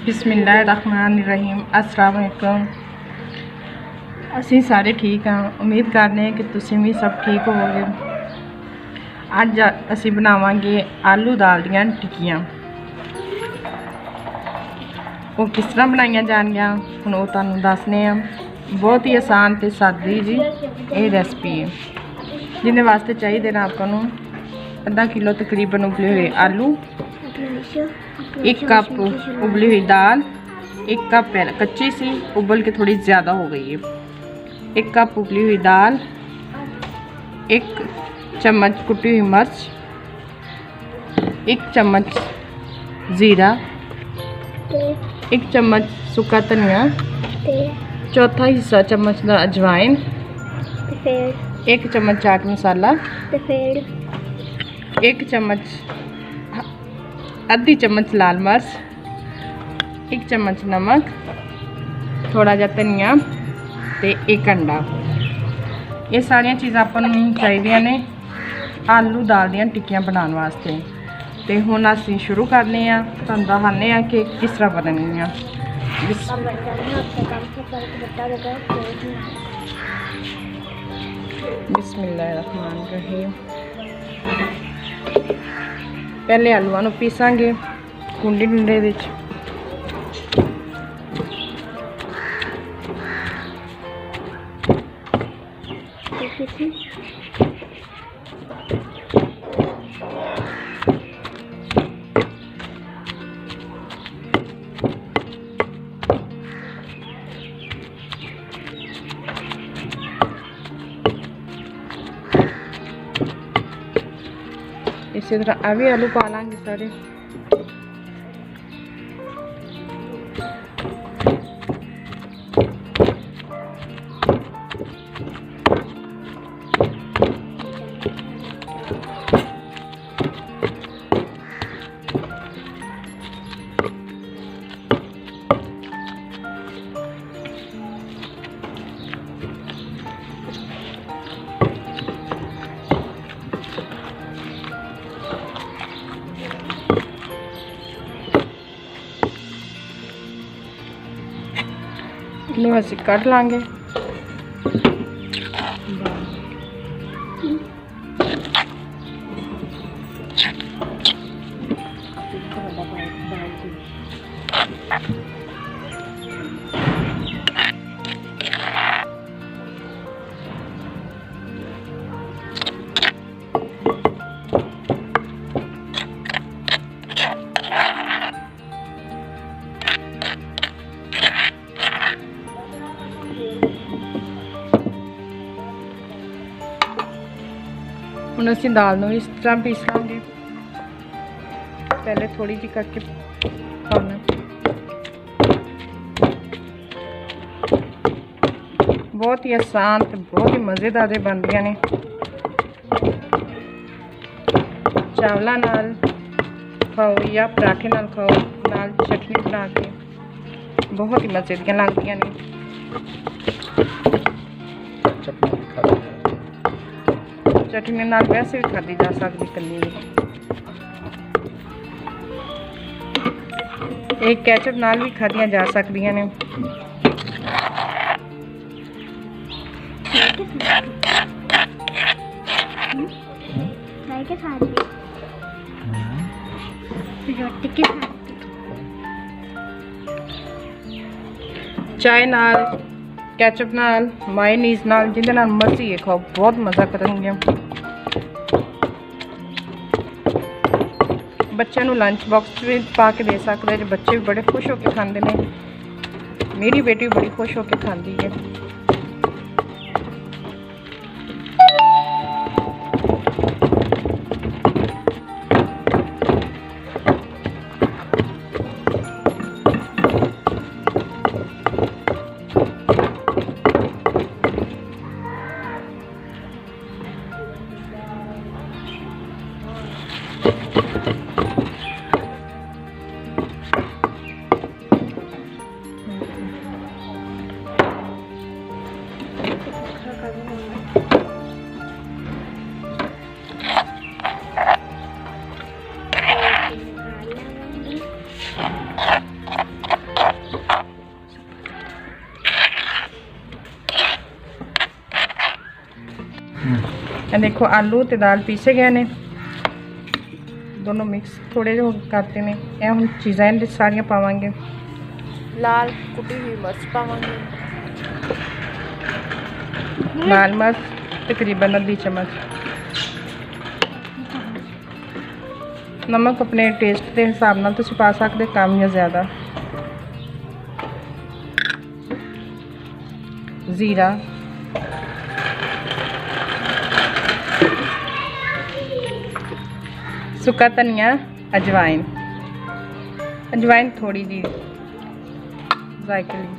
बिस्मिल्लाहिर्रहमानिर्रहीम। अस्सलाम वालेकुम। ਅਸੀਂ ਸਾਰੇ ਠੀਕ ਹਾਂ। ਉਮੀਦ ਕਰਦੇ ਹਾਂ ਕਿ ਤੁਸੀਂ ਵੀ ਸਭ ਠੀਕ ਹੋਵੋਗੇ। ਅੱਜ ਅਸੀਂ ਬਣਾਵਾਂਗੇ ਆਲੂ ਦਾਲ ਦੀਆਂ ਟਿੱਕੀਆਂ। ਉਹ ਕਿਸ ਤਰ੍ਹਾਂ ਬਣਾਈਆਂ ਜਾਣਗੀਆਂ ਹੁਣ ਉਹ ਤੁਹਾਨੂੰ ਦੱਸਨੇ ਆ। ਬਹੁਤ ਹੀ ਆਸਾਨ ਤੇ ਸਾਦੀ ਜੀ ਇਹ ਰੈਸਪੀ ਹੈ, ਜਿਹਦੇ ਵਾਸਤੇ ਚਾਹੀਦੇ ਨੇ ਆਪਾਂ ਨੂੰ आधा किलो तकरीबन उबले हुए आलू, 1 कप उबली हुई दाल, 1 कप कच्ची सी उबल के थोड़ी ज़्यादा हो गई है, 1 कप उबली हुई दाल, 1 चम्मच कुटी हुई मिर्च, 1 चम्मच ज़ीरा, 1 चम्मच सूखा धनिया, चौथा हिस्सा चम्मच का अजवाइन, 1 चम्मच चाट मसाला, 1 चम्मच आधी चम्मच लाल मिर्च, 1 चम्मच नमक, थोड़ा जा धनिया ते 1 अंडा। ये सारिया चीज़ां आपां नूं चाहीदियां ने आलू दाल दियां टिक्कियां बनाउण वास्ते। ते हुण असीं शुरू करने आ, तुहानूं दस्सने आ कि किस तरह बनणगीਆਂ। बिस्मिल्लाहिर्रहमानिर्रहीम। पहले आलूआं नूं पीसांगे कुंडी डुंडे विच। इसी तरह आ भी आलू पा लेंगे सारे। इनू असी कट लांगे। ਹੁਣ ਅਸੀਂ दाल ਨੂੰ ਇਸ ਤਰ੍ਹਾਂ ਪੀਸ ਲਾਂਗੇ। पहले थोड़ी जी करके पाना। बहुत ही आसान तो बहुत ही मज़ेदार बनदियां ने। चावलों नाल खाओ या पराठे नाल खाओ, नाल चटनी बना के बहुत ही मज़े दियां लगदियां ने। चटनी नाल वैसे भी खाधी जा सकती कल्ली भी। एक कैचअप नाल भी खादियां जा सकदियां ने। चाय नाल, कैचअप नाल, मायोनीज नाल, जिंदे नाल मर्जी है खाओ, बहुत मज़ा करनगियां। बच्चों नूं लंच बॉक्स में पा के दे सकते हैं, बच्चे भी बड़े खुश होकर खाते हैं। मेरी बेटी भी बड़ी खुश होकर खाती है। देखो आलू ते दाल पीसे गए ने, दोनों मिक्स थोड़े जो करते ने। ये हम चीज़ां इहदे सारियां पावांगे। लाल कुटी हुई मिर्च पावांगे, लाल मिर्च तकरीबन आधी चम्मच, नमक अपने टेस्ट के हिसाब नाल तुसीं पा सकदे, कम या ज़्यादा। जीरा, सुक्का धनिया, अजवाइन, अजवाइन थोड़ी जी जायके लिए।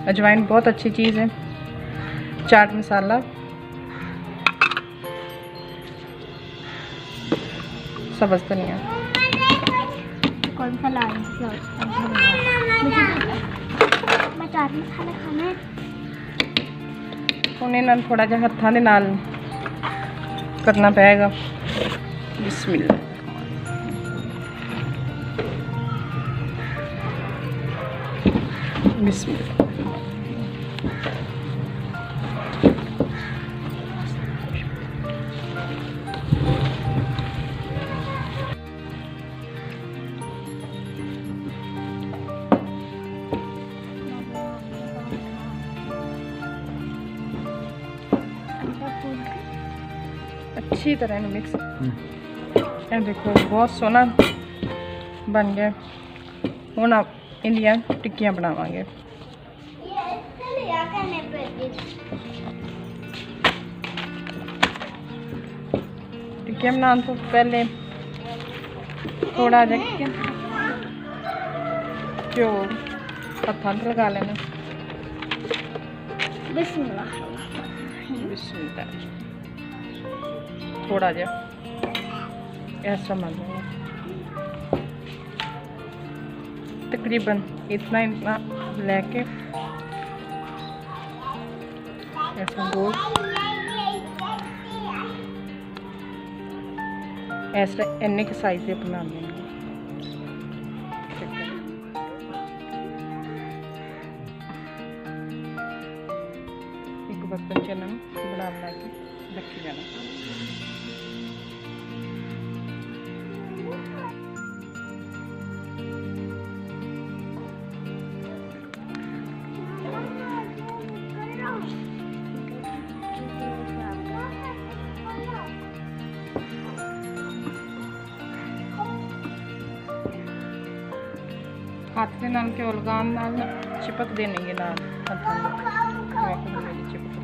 अजवाइन बहुत अच्छी चीज़ है। चाट मसाला, सब्ज़ धनिया। कौन सा लाल मैं चाट मसाला खाना है। उन्हें ना थोड़ा जा हत्थां दे नाल करना पड़ेगा। बिस्मिल्लाह। बिस्मिल्लाह। अच्छी तरह मिक्स। ये देखो बहुत सोना बन गया। हुण आप इंदियां टिक्कियां बनावांगे। टिक्कियां बनाने तो पहले थोड़ा जिहा घ्यो हत्थां ते लगा लेना। बिस्मिल्लाह। बिस्मिल्लाह। थोड़ा जा ऐसा मान लेना, तकरीबन इतना इतना लेके ऐसा गोल ऐसा इन्ने के साइज से बना लेंगे। एक बर्तन च इन्हां नूं बना के रखी जाना। हाथ के नाल घ्यो लगान नाल चिपकदे नहीं नाल हत्थां दे चिपकदे।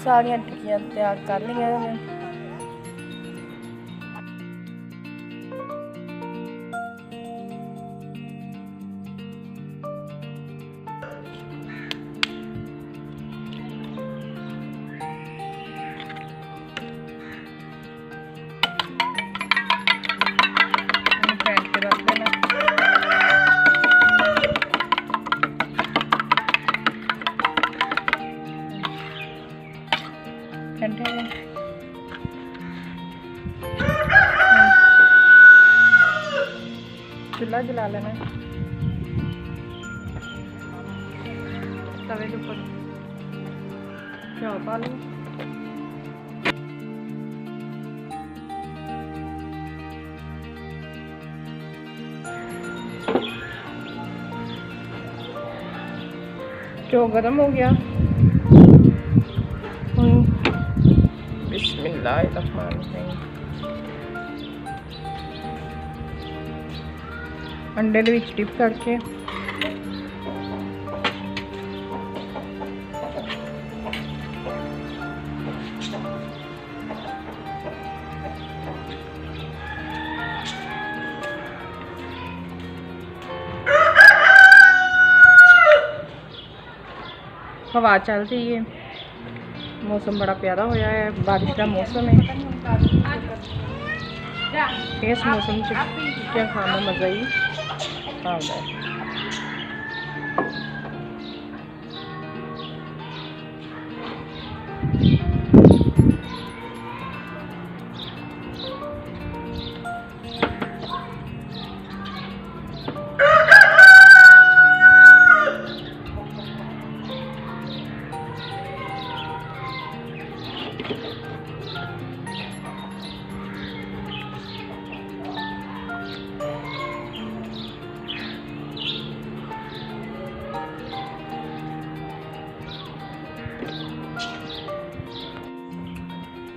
सारियां टिक्कियां तैयार कर लिया मैंने। चूल्हा जला लेना, तवे के ऊपर घ्यो पा लो। घ्यो गर्म हो गया। बिस्मिल्लाहिर्रहमानिर्रहीम। अंडे दे विच डिप करके हवा चल रही है, मौसम बड़ा प्यारा होया है, बारिश का मौसम है। इस मौसम च टिक्कियां खाने का मज़ा ही आता है।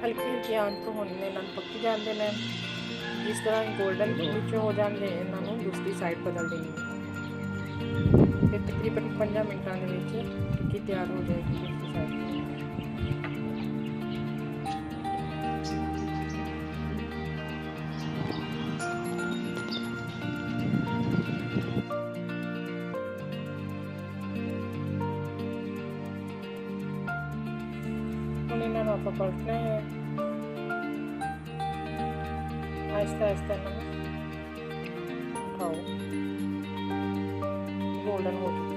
हल्की हल्की आंच तो होने ਨਾਲ ਪੱਕੀ ਜਾਂਦੇ ਨੇ। ਜਿਸ ਤਰ੍ਹਾਂ ਗੋਲਡਨ ਵਿੱਚ ਹੋ ਜਾਂਦੇ ਇਹਨਾਂ ਨੂੰ ਦੂਸਰੀ ਸਾਈਡ ਬਦਲ ਦੇਣੀ ਹੈ। ਫਿਰ ਤਕਰੀਬਨ 5 ਮਿੰਟਾਂ ਦੇ ਵਿੱਚ ਟਿੱਕੀ ਤਿਆਰ ਹੋ ਜਾਏਗੀ ਦੂਸਰੀ ਸਾਈਡ। ਹੁਣ ਇਹਨਾਂ ਨੂੰ ਆਪਾਂ ਪਲਟਣਾ ਹੈ। आहिस्ता आहिस्ता खाओ, गोल्डन हो चुकी।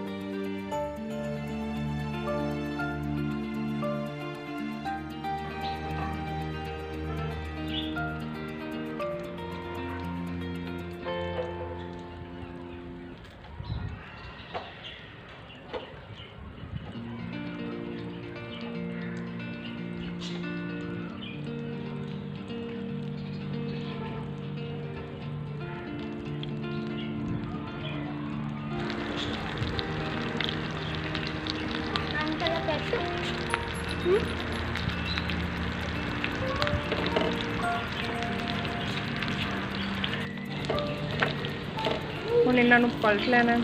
ਹੁਣ ਇਹਨਾਂ ਨੂੰ ਪਲਟ ਲੈਣਾ।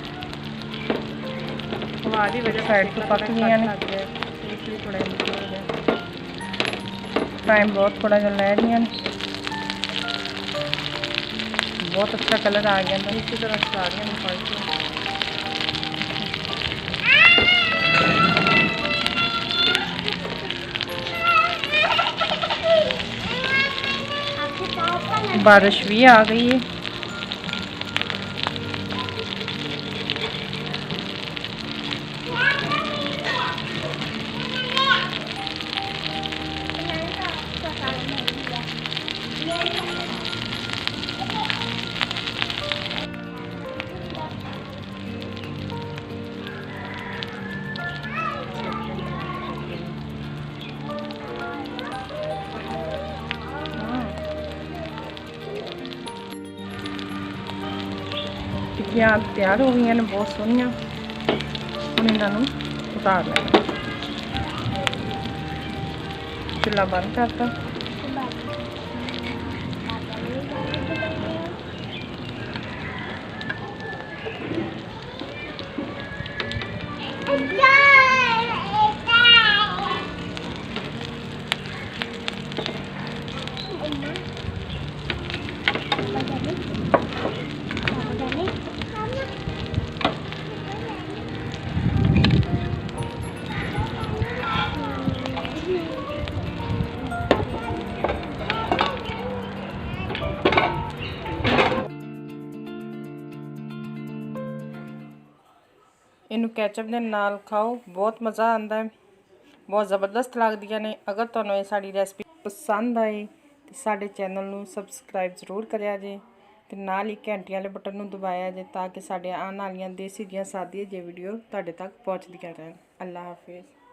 ਹਵਾ ਦੀ ਵਜ੍ਹਾ ਸਾਈਡ ਤੋਂ ਪੱਕ ਗਈਆਂ ਨੇ, ਇਸ ਲਈ ਥੋੜਾ ਟਾਈਮ ਬਹੁਤ ਥੋੜਾ ਜਿਹਾ ਲੈ ਰਹੀਆਂ ਨੇ। ਬਹੁਤ ਅੱਛਾ ਕਲਰ ਆ ਗਿਆ ਨਾ। ਇਸੇ ਤਰ੍ਹਾਂ ਸਾਰੀਆਂ ਨੂੰ ਪਲਟ ਲਓ। बारिश भी आ गई है। टिक्कियां तैयार हो गई ने, बहुत सोहनिया। हम इन्हों उतार लेना। चूल्हा बंद करता। इनू कैचअप के नाल खाओ, बहुत मज़ा आता है, बहुत ज़बरदस्त लगदियां ने। अगर तुहानूं ये साडी रेसिपी पसंद आए तो साडे चैनल नूं सबसक्राइब जरूर करिया जे ते नाल ही घंटी वाले बटन नूं दबाया जे ताकि साडे आने वालियां देसी जियां सादियां जे वीडियो तुहाडे तक पहुँचदियां रहन। अल्लाह हाफिज़।